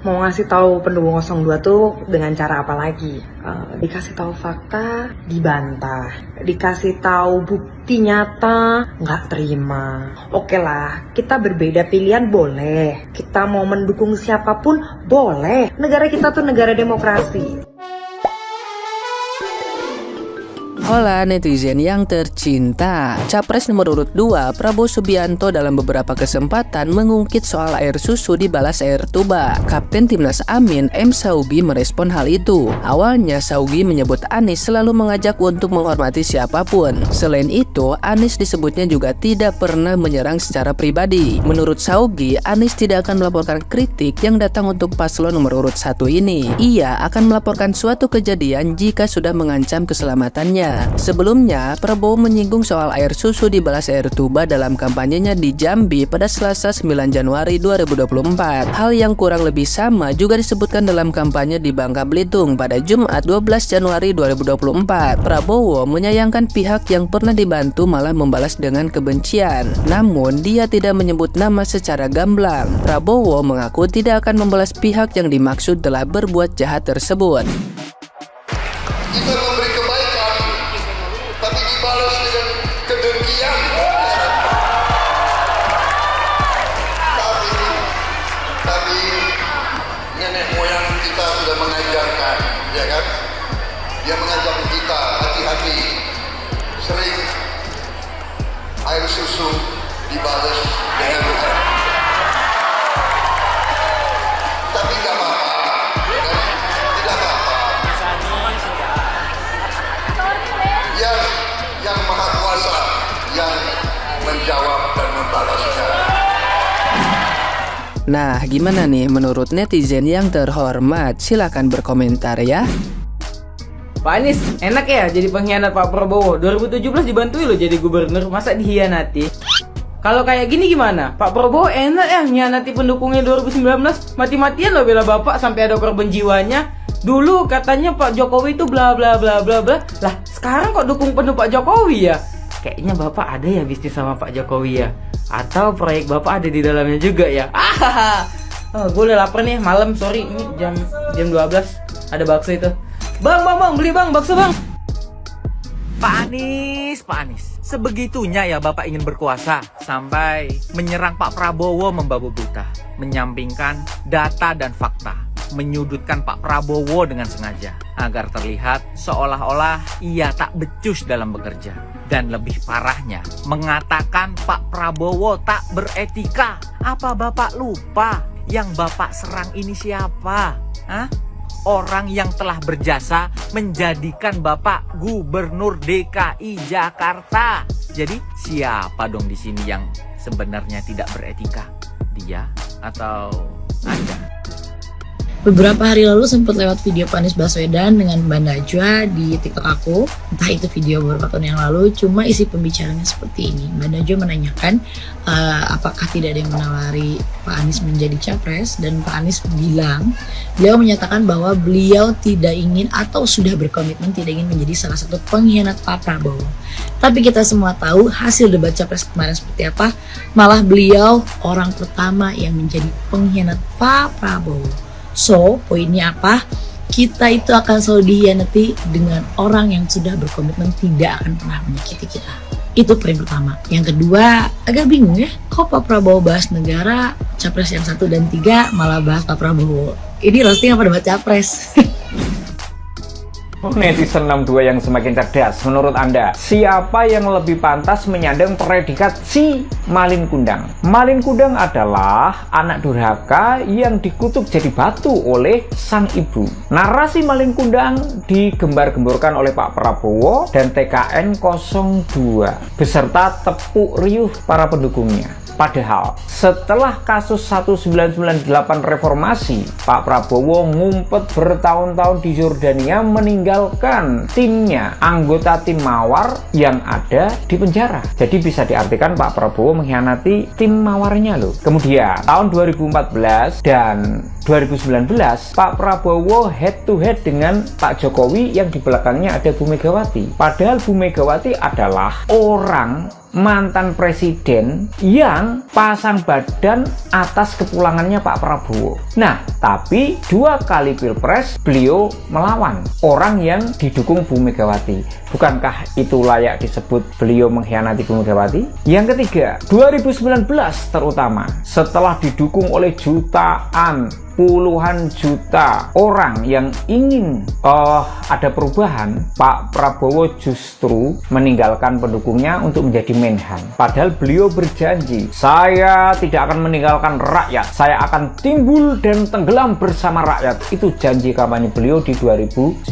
mau ngasih tahu pendukung 02 tuh dengan cara apa lagi? Dikasih tahu fakta, dibantah. Dikasih tahu bukti nyata, nggak terima. Oke lah, kita berbeda pilihan boleh. Kita mau mendukung siapapun boleh. Negara kita tuh negara demokrasi. Hola netizen yang tercinta, Capres nomor urut 2 Prabowo Subianto dalam beberapa kesempatan mengungkit soal air susu dibalas air tuba. Kapten Timnas Amin M. Saugi merespon hal itu. Awalnya Saugi menyebut Anies selalu mengajak untuk menghormati siapapun. Selain itu, Anies disebutnya juga tidak pernah menyerang secara pribadi. Menurut Saugi, Anies tidak akan melaporkan kritik yang datang untuk paslon nomor urut 1 ini. Ia akan melaporkan suatu kejadian jika sudah mengancam keselamatannya. Sebelumnya, Prabowo menyinggung soal air susu dibalas air tuba dalam kampanyenya di Jambi pada Selasa 9 Januari 2024. Hal yang kurang lebih sama juga disebutkan dalam kampanye di Bangka Belitung pada Jumat 12 Januari 2024. Prabowo menyayangkan pihak yang pernah dibantu malah membalas dengan kebencian. Namun, dia tidak menyebut nama secara gamblang. Prabowo mengaku tidak akan membalas pihak yang dimaksud telah berbuat jahat tersebut. Kita memberi kebaikan, tapi dibalas dengan kedengkian. Tapi nenek moyang kita sudah mengajarkan, ya kan? Dia mengajar kita hati-hati. Sering air susu dibalas dengan hujan. Tapi nggak apa-apa, ya kan? Tidak apa-apa. Yang Maha Kuasa yang menjawab dan membalasnya. Nah, gimana nih menurut netizen yang terhormat? Silahkan berkomentar ya. Pak Anies, enak ya jadi pengkhianat Pak Prabowo. 2017 dibantuin lo jadi gubernur, masa dihianati? Kalau kayak gini gimana? Pak Prabowo enak ya ngianati pendukungnya 2019. Mati-matian lo bela bapak sampai ada korban jiwanya. Dulu katanya Pak Jokowi itu bla bla bla bla bla. Lah, sekarang kok dukung penuh Pak Jokowi ya? Kayaknya bapak ada ya bisnis sama Pak Jokowi ya? Atau proyek bapak ada di dalamnya juga ya? Gue udah lapar nih, malam, sorry. Ini jam 12. Ada bakso itu. Bang, beli bang, bakso bang. Pak Anies, sebegitunya ya Bapak ingin berkuasa sampai menyerang Pak Prabowo membabu buta, menyampingkan data dan fakta, menyudutkan Pak Prabowo dengan sengaja agar terlihat seolah-olah ia tak becus dalam bekerja, dan lebih parahnya mengatakan Pak Prabowo tak beretika. Apa Bapak lupa yang Bapak serang ini siapa? Hah? Orang yang telah berjasa menjadikan Bapak Gubernur DKI Jakarta. Jadi siapa dong di sini yang sebenarnya tidak beretika? Dia atau Anda? Beberapa hari lalu sempat lewat video Pak Anies Baswedan dengan Mbak Najwa di TikTok aku. Entah itu video beberapa tahun yang lalu, cuma isi pembicaranya seperti ini. Mbak Najwa menanyakan apakah tidak ada yang menawari Pak Anies menjadi capres, dan Pak Anies bilang, beliau menyatakan bahwa beliau tidak ingin atau sudah berkomitmen tidak ingin menjadi salah satu pengkhianat Pak Prabowo. Tapi kita semua tahu hasil debat capres kemarin seperti apa. Malah beliau orang pertama yang menjadi pengkhianat Pak Prabowo. So, poinnya apa? Kita itu akan selalu dihianati dengan orang yang sudah berkomitmen tidak akan pernah menyakiti kita. Itu poin pertama. Yang kedua, agak bingung ya, kok Pak Prabowo bahas negara, capres yang 1 dan 3 malah bahas Pak Prabowo. Ini roasting apa debat capres? Netizen 62 yang semakin cerdas, menurut Anda, siapa yang lebih pantas menyandang predikat si Malin Kundang? Malin Kundang adalah anak durhaka yang dikutuk jadi batu oleh sang ibu. Narasi Malin Kundang digembar-gemborkan oleh Pak Prabowo dan TKN 02 beserta tepuk riuh para pendukungnya. Padahal setelah kasus 1998 reformasi, Pak Prabowo ngumpet bertahun-tahun di Jordania meninggalkan timnya, anggota tim Mawar yang ada di penjara. Jadi bisa diartikan Pak Prabowo mengkhianati tim Mawarnya loh. Kemudian tahun 2014 dan 2019, Pak Prabowo head to head dengan Pak Jokowi yang di belakangnya ada Bu Megawati. Padahal Bu Megawati adalah orang mantan presiden yang pasang badan atas kepulangannya Pak Prabowo. Nah, tapi 2 kali pilpres beliau melawan orang yang didukung Bu Megawati. Bukankah itu layak disebut beliau mengkhianati Bu Megawati? Yang ketiga, 2019 terutama, setelah didukung oleh jutaan, puluhan juta orang yang ingin ada perubahan, Pak Prabowo justru meninggalkan pendukungnya untuk menjadi Menhan. Padahal beliau berjanji, saya tidak akan meninggalkan rakyat, saya akan timbul dan tenggelam bersama rakyat. Itu janji kampanye beliau di 2019.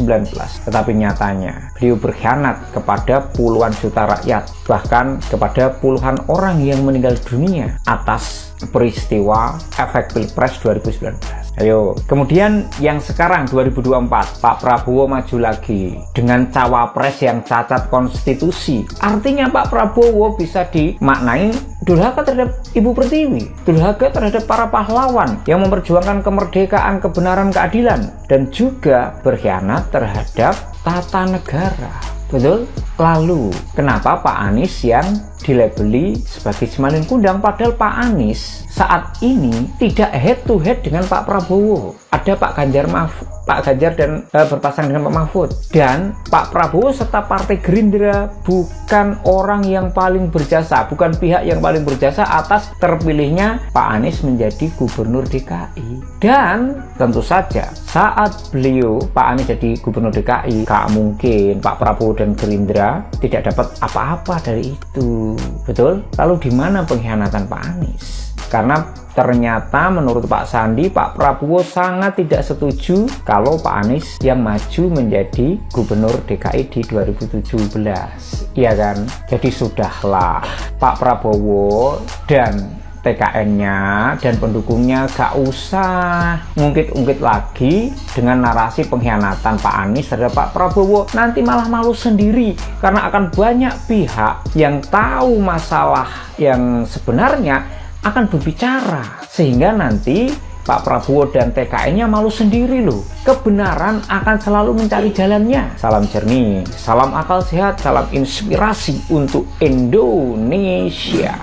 Tetapi nyatanya beliau berkhianat kepada puluhan juta rakyat, bahkan kepada puluhan orang yang meninggal dunia atas peristiwa efek Pilpres 2019. Ayo, kemudian yang sekarang 2024, Pak Prabowo maju lagi dengan cawapres yang cacat konstitusi. Artinya Pak Prabowo bisa dimaknai durhaka terhadap Ibu Pertiwi, durhaka terhadap para pahlawan yang memperjuangkan kemerdekaan, kebenaran, keadilan, dan juga berkhianat terhadap tata negara. Betul? Lalu, kenapa Pak Anies yang dilabeli sebagai Simalin Kundang, padahal Pak Anies saat ini tidak head to head dengan Pak Prabowo. Ada Pak Ganjar dan berpasangan dengan Pak Mahfud, dan Pak Prabowo serta Partai Gerindra bukan orang yang paling berjasa, bukan pihak yang paling berjasa atas terpilihnya Pak Anies menjadi Gubernur DKI. Dan tentu saja saat Pak Anies jadi Gubernur DKI, gak mungkin Pak Prabowo dan Gerindra tidak dapat apa-apa dari itu. Betul? Lalu di mana pengkhianatan Pak Anies? Karena ternyata menurut Pak Sandi, Pak Prabowo sangat tidak setuju kalau Pak Anies yang maju menjadi Gubernur DKI di 2017. Iya kan? Jadi sudahlah, Pak Prabowo dan TKN-nya dan pendukungnya gak usah ngungkit-ungkit lagi dengan narasi pengkhianatan Pak Anies terhadap Pak Prabowo. Nanti malah malu sendiri karena akan banyak pihak yang tahu masalah yang sebenarnya akan berbicara, sehingga nanti Pak Prabowo dan TKN-nya malu sendiri loh. Kebenaran akan selalu mencari jalannya. Salam jernih, salam akal sehat, salam inspirasi untuk Indonesia.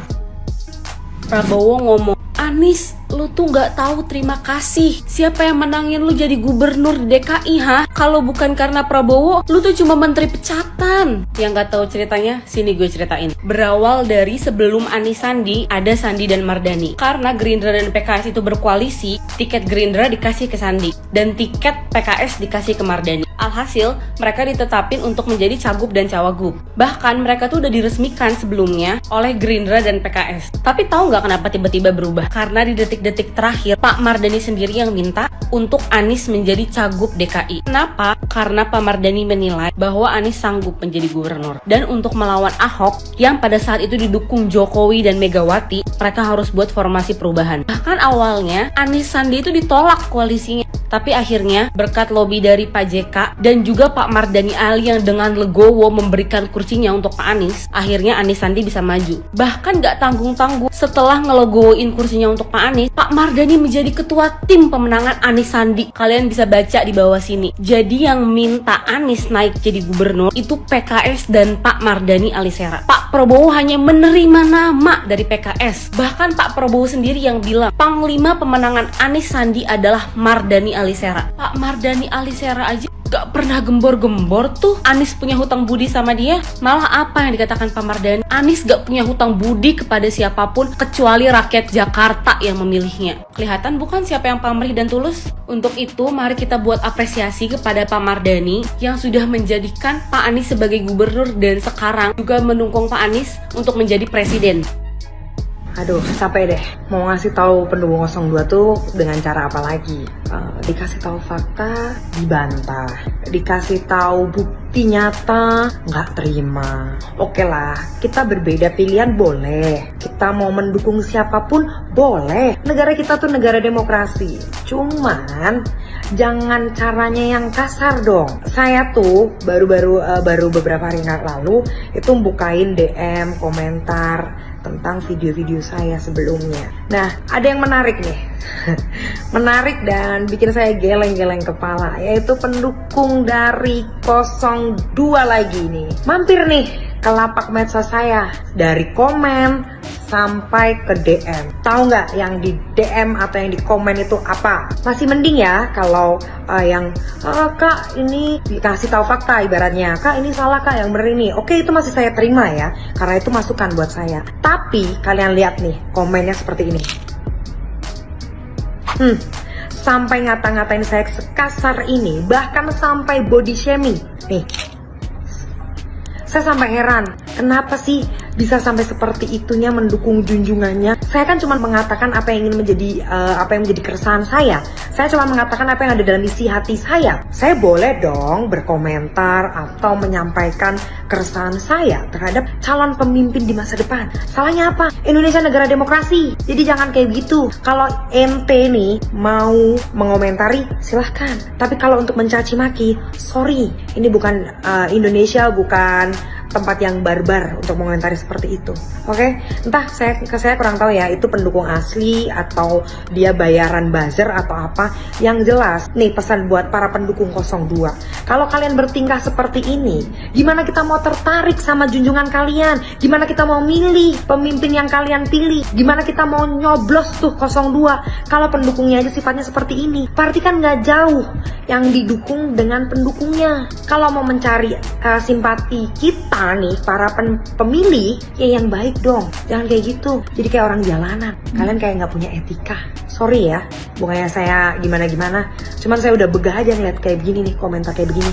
Prabowo ngomong, Anies, lu tuh gak tahu terima kasih. Siapa yang menangin lu jadi gubernur DKI, ha? Kalau bukan karena Prabowo, lu tuh cuma menteri pecatan. Yang gak tahu ceritanya, sini gue ceritain. Berawal dari sebelum Anies Sandi, ada Sandi dan Mardani. Karena Gerindra dan PKS itu berkoalisi, tiket Gerindra dikasih ke Sandi dan tiket PKS dikasih ke Mardani. Alhasil, mereka ditetapin untuk menjadi cagup dan cawagup. Bahkan mereka tuh udah diresmikan sebelumnya oleh Gerindra dan PKS. Tapi tahu nggak kenapa tiba-tiba berubah? Karena di detik-detik terakhir, Pak Mardani sendiri yang minta untuk Anies menjadi cagup DKI. Kenapa? Karena Pak Mardani menilai bahwa Anies sanggup menjadi gubernur. Dan untuk melawan Ahok, yang pada saat itu didukung Jokowi dan Megawati, mereka harus buat formasi perubahan. Bahkan awalnya, Anies Sandi itu ditolak koalisinya. Tapi akhirnya berkat lobby dari Pak JK dan juga Pak Mardani Ali yang dengan legowo memberikan kursinya untuk Pak Anies, akhirnya Anies Sandi bisa maju. Bahkan gak tanggung-tanggung, setelah ngelogoin kursinya untuk Pak Anies, Pak Mardani menjadi ketua tim pemenangan Anies Sandi. Kalian bisa baca di bawah sini. Jadi yang minta Anies naik jadi gubernur itu PKS dan Pak Mardani Alisera. Pak Prabowo hanya menerima nama dari PKS. Bahkan Pak Prabowo sendiri yang bilang Panglima pemenangan Anies Sandi adalah Mardani Alisera. Pak Mardani Alisera aja gak pernah gembor-gembor tuh Anies punya hutang budi sama dia. Malah apa yang dikatakan Pak Mardani, Anies gak punya hutang budi kepada siapapun kecuali rakyat Jakarta yang memilihnya. Kelihatan bukan siapa yang pamrih dan tulus? Untuk itu mari kita buat apresiasi kepada Pak Mardani yang sudah menjadikan Pak Anies sebagai gubernur dan sekarang juga mendukung Pak Anies untuk menjadi presiden. Aduh, capek deh. Mau ngasih tahu pendukung 02 tuh dengan cara apa lagi? Dikasih tahu fakta, dibantah. Dikasih tahu bukti nyata, nggak terima. Oke lah, kita berbeda pilihan boleh. Kita mau mendukung siapapun boleh. Negara kita tuh negara demokrasi. Cuman jangan caranya yang kasar dong. Saya tuh baru beberapa hari lalu itu bukain DM, komentar tentang video-video saya sebelumnya. Nah, ada yang menarik nih. Menarik dan bikin saya geleng-geleng kepala, yaitu pendukung dari 02 lagi nih. Mampir nih ke lapak medsos saya, dari komen sampai ke DM. Tahu nggak yang di DM atau yang di komen itu apa? Masih mending ya kalau yang kak ini dikasih tahu fakta ibaratnya, kak ini salah kak yang bener ini. Oke, itu masih saya terima ya, karena itu masukan buat saya. Tapi kalian lihat nih komennya seperti ini. Sampai ngata-ngatain saya sekasar ini, bahkan sampai body shaming. Nih, saya sampai heran, kenapa sih bisa sampai seperti itunya mendukung junjungannya? Saya kan cuma mengatakan apa yang ingin menjadi keresahan saya. Saya cuma mengatakan apa yang ada dalam isi hati saya. Saya boleh dong berkomentar atau menyampaikan keresahan saya terhadap calon pemimpin di masa depan. Salahnya apa? Indonesia negara demokrasi. Jadi jangan kayak gitu. Kalau ente nih mau mengomentari, silahkan. Tapi kalau untuk mencaci maki, sorry, ini bukan Indonesia, bukan tempat yang barbar untuk mengomentari seperti itu. Oke? Entah saya kurang tahu ya, itu pendukung asli atau dia bayaran buzzer atau apa. Yang jelas, nih pesan buat para pendukung 02. Kalau kalian bertingkah seperti ini, gimana kita mau tertarik sama junjungan kalian? Gimana kita mau milih pemimpin yang kalian pilih? Gimana kita mau nyoblos tuh 02 kalau pendukungnya aja sifatnya seperti ini? Berarti kan nggak jauh yang didukung dengan pendukungnya. Kalau mau mencari simpati kita nih para pemilih, ya yang baik dong, jangan kayak gitu. Jadi kayak orang jalanan, kalian kayak nggak punya etika. Sorry ya, bukannya saya gimana-gimana, cuman saya udah begah aja ngeliat kayak begini nih, komentar kayak begini.